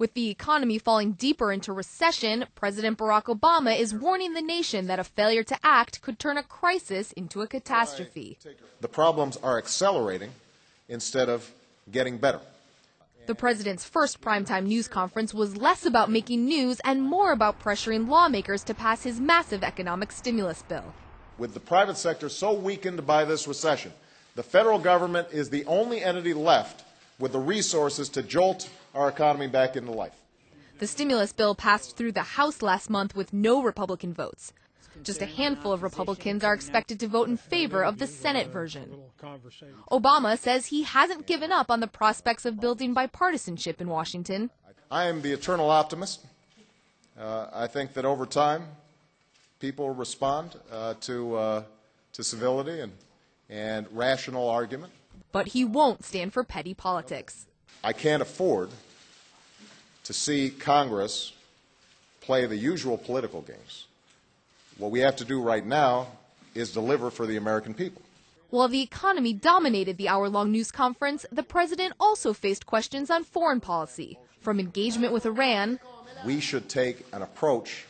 With the economy falling deeper into recession, President Barack Obama is warning the nation that a failure to act could turn a crisis into a catastrophe. The problems are accelerating instead of getting better. The president's first primetime news conference was less about making news and more about pressuring lawmakers to pass his massive economic stimulus bill. With the private sector so weakened by this recession, the federal government is the only entity left with the resources to jolt our economy back into life. The stimulus bill passed through the House last month with no Republican votes. Just a handful of Republicans are expected to vote in favor of the Senate version. Obama says he hasn't given up on the prospects of building bipartisanship in Washington. I am the eternal optimist. I think that over time, people respond to civility and rational argument. But he won't stand for petty politics. I can't afford to see Congress play the usual political games. What we have to do right now is deliver for the American people. While the economy dominated the hour-long news conference, the president also faced questions on foreign policy, from engagement with Iran. We should take an approach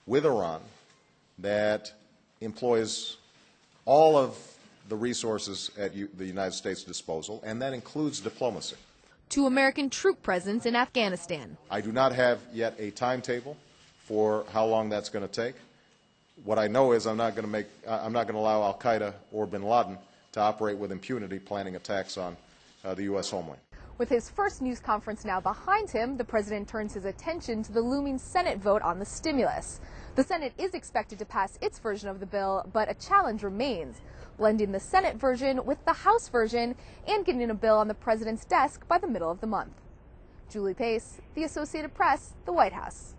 with Iran that employs all of the resources at the United States' disposal, and that includes diplomacy. To American troop presence in Afghanistan. I do not have yet a timetable for how long that's going to take. What I know is I'm not going to allow Al-Qaeda or bin Laden to operate with impunity, planning attacks on the U.S. homeland. With his first news conference now behind him, the president turns his attention to the looming Senate vote on the stimulus. The Senate is expected to pass its version of the bill, but a challenge remains: blending the Senate version with the House version and getting a bill on the president's desk by the middle of the month. Julie Pace, The Associated Press, the White House.